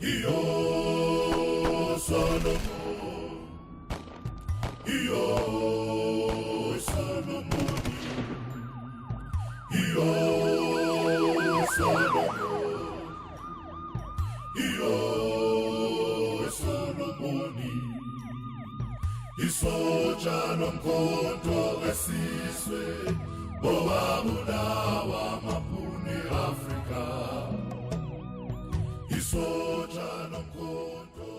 Iyo Solomon, Iyo Solomon, Iyo Solomon, Iyo Solomon, Isoja uMkhonto Sizwe, owabulawa amabhunu eAfrika.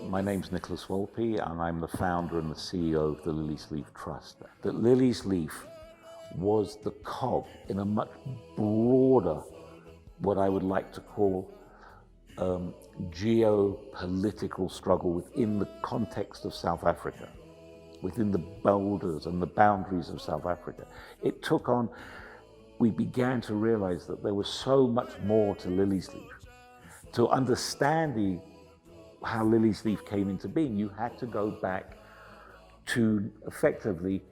My name's Nicholas Wolpe, and I'm the founder and the CEO of the Liliesleaf Trust. That Liliesleaf was the cog in a much broader, what I would like to call geopolitical struggle within the context of South Africa, within the borders and the boundaries of South Africa. It took on, we began to realize that there was so much more to Liliesleaf. To understand how Liliesleaf came into being, you had to go back to effectively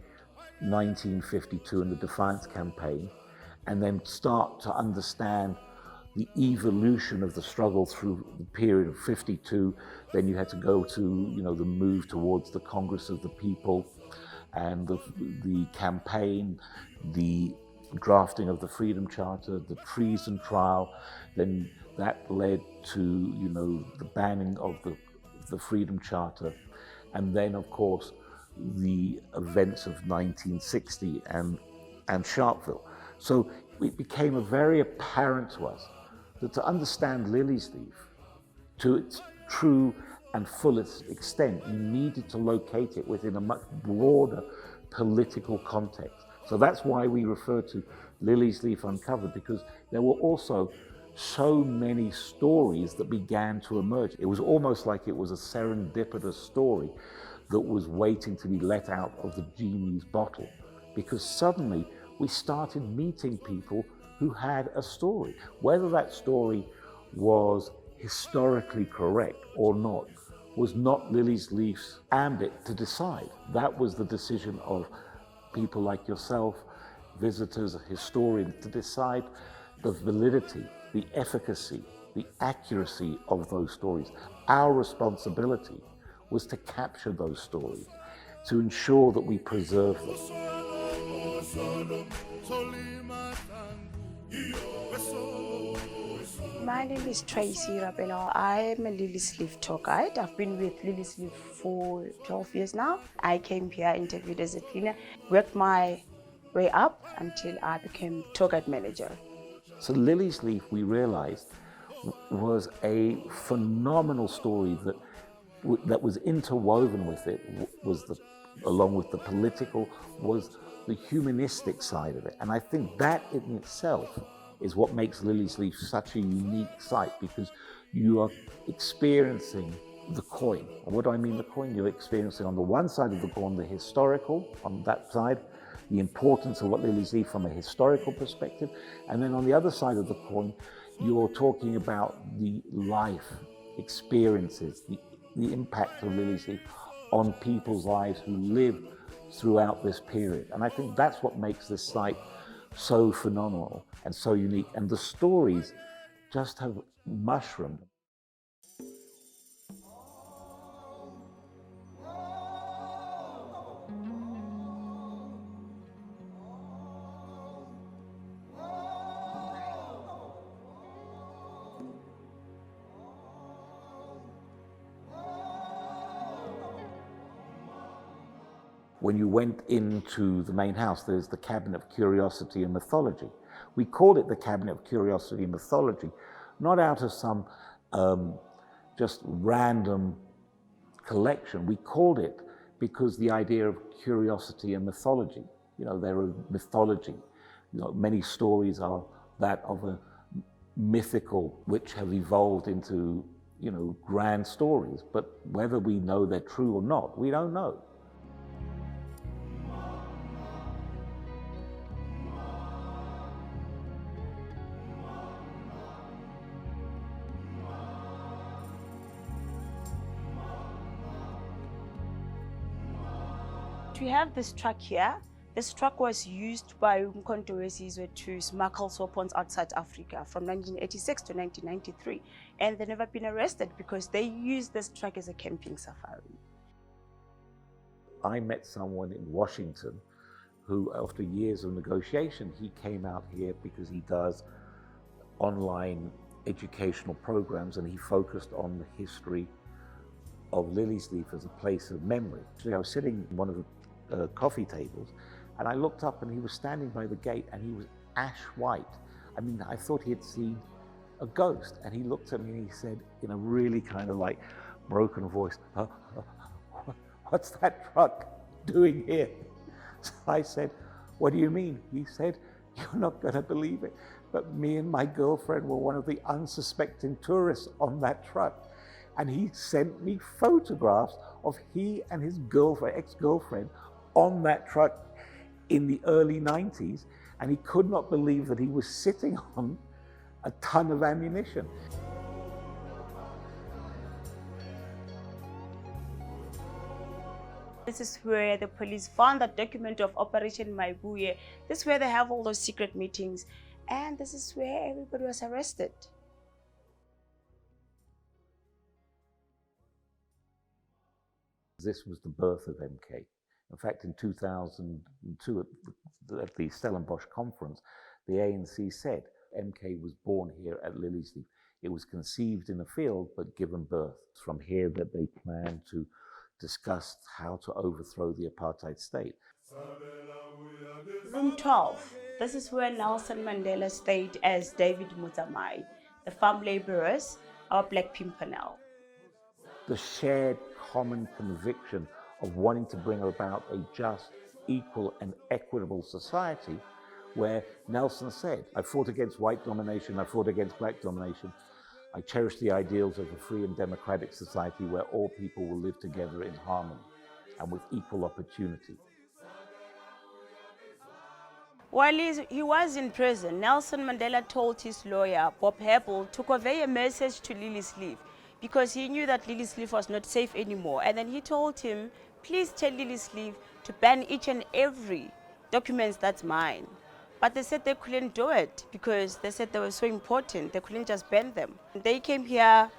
1952 and the Defiance Campaign, and then start to understand the evolution of the struggle through the period of 52. Then you had to go to, the move towards the Congress of the People and the campaign, the drafting of the Freedom Charter, the treason trial. Then that led to, the banning of the Freedom Charter. And then, of course, the events of 1960 and Sharpeville. So it became very apparent to us that to understand Liliesleaf to its true and fullest extent, you needed to locate it within a much broader political context. So that's why we refer to Liliesleaf Uncovered, because there were also so many stories that began to emerge. It was almost like it was a serendipitous story that was waiting to be let out of the genie's bottle, because suddenly we started meeting people who had a story. Whether that story was historically correct or not was not Liliesleaf's ambit to decide. That was the decision of people like yourself, visitors, historians, to decide the validity, the efficacy, the accuracy of those stories. Our responsibility was to capture those stories, to ensure that we preserve them. My name is Tracy Rabelo. I am a Liliesleaf tour guide. I've been with Liliesleaf for 12 years now. I came here, interviewed as a cleaner, worked my way up until I became tour guide manager. So Liliesleaf, we realized, was a phenomenal story that was interwoven with it, along with the political, was the humanistic side of it. And I think that in itself is what makes Liliesleaf such a unique site, because you are experiencing the coin. And what do I mean the coin? You're experiencing on the one side of the coin, the historical, on that side, the importance of what Liliesleaf from a historical perspective. And then on the other side of the coin, you're talking about the life experiences, the impact of Liliesleaf on people's lives who lived throughout this period. And I think that's what makes this site so phenomenal and so unique. And the stories just have mushroomed. When you went into the main house, there's the Cabinet of Curiosity and Mythology. We called it the Cabinet of Curiosity and Mythology, not out of some just random collection. We called it because the idea of curiosity and mythology, there are mythology. Many stories are that of a mythical, which have evolved into, grand stories. But whether we know they're true or not, we don't know. We have this truck here This truck was used by uMkhonto Sizwe to smuggle weapons outside Africa from 1986 to 1993. And they've never been arrested because they used this truck as a camping safari. I met someone in Washington who, after years of negotiation, he came out here because he does online educational programs, and he focused on the history of Liliesleaf as a place of memory. So I was sitting at one of the coffee tables, and I looked up and he was standing by the gate, and he was ash white. I mean, I thought he had seen a ghost. And he looked at me and he said, in a really kind of like broken voice, "What's that truck doing here?" So I said, "What do you mean?" He said, "You're not going to believe it, but me and my girlfriend were one of the unsuspecting tourists on that truck." And he sent me photographs of he and his girlfriend, ex-girlfriend, on that truck in the early 90s. And he could not believe that he was sitting on a ton of ammunition. This is where the police found the document of Operation Mayibuye. This is where they have all those secret meetings. And this is where everybody was arrested. This was the birth of MK. In fact, in 2002, at the Stellenbosch conference, the ANC said MK was born here at Liliesleaf. It was conceived in a field, but given birth. It's from here that they plan to discuss how to overthrow the apartheid state. Room 12. This is where Nelson Mandela stayed as David Motsamai, the farm laborers, our Black Pimpernel. The shared common conviction of wanting to bring about a just, equal and equitable society, where Nelson said, "I fought against white domination, I fought against black domination. I cherish the ideals of a free and democratic society where all people will live together in harmony and with equal opportunity." While he was in prison, Nelson Mandela told his lawyer, Bob Hebbel, to convey a message to Liliesleaf because he knew that Liliesleaf was not safe anymore. And then he told him, "Please tell Liliesleaf to ban each and every document that's mine." But they said they couldn't do it because they said they were so important. They couldn't just ban them. They came here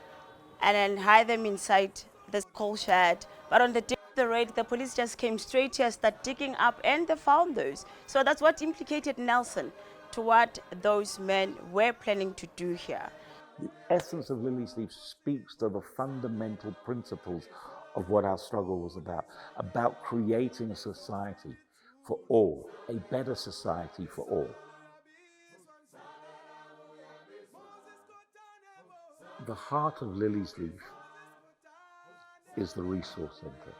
and then hide them inside this coal shed. But on the day of the raid, the police just came straight here, start digging up, and they found those. So that's what implicated Nelson to what those men were planning to do here. The essence of Liliesleaf speaks to the fundamental principles of what our struggle was about creating a society for all, a better society for all. The heart of Liliesleaf is the resource center.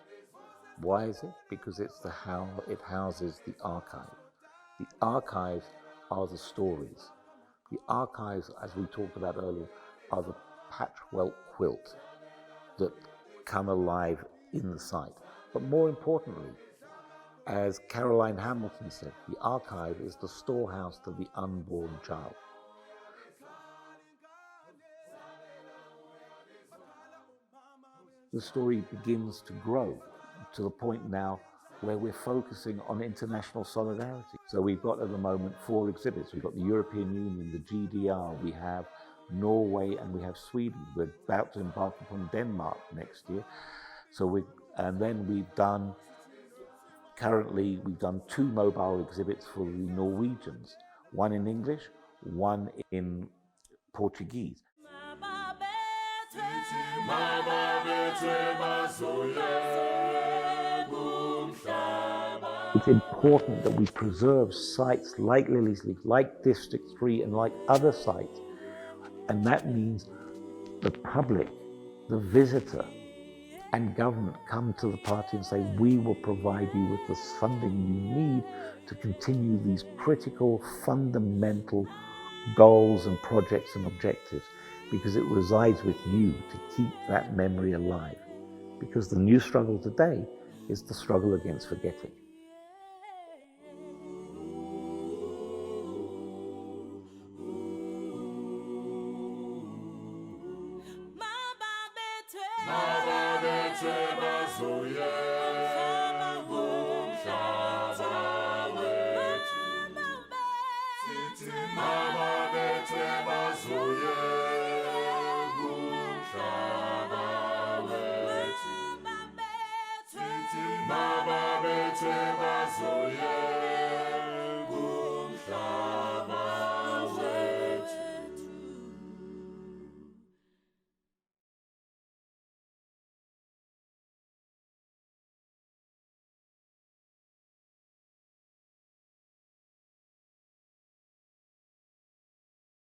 Why is it? Because it houses the archive. The archives are the stories. The archives, as we talked about earlier, are the patchwork quilt that come alive in the site. But more importantly, as Caroline Hamilton said, the archive is the storehouse to the unborn child. The story begins to grow to the point now where we're focusing on international solidarity. So we've got at the moment 4 exhibits. We've got the European Union, the GDR, we have Norway, and we have Sweden. We're about to embark upon Denmark next year. And then currently we've done 2 mobile exhibits for the Norwegians, one in English, one in Portuguese. It's important that we preserve sites like Liliesleaf, like District 3, and like other sites. And that means the public, the visitor, and government come to the party and say, "We will provide you with the funding you need to continue these critical, fundamental goals and projects and objectives, because it resides with you to keep that memory alive." Because the new struggle today is the struggle against forgetting. Mababethe bazoye, uMkhonto. Machweba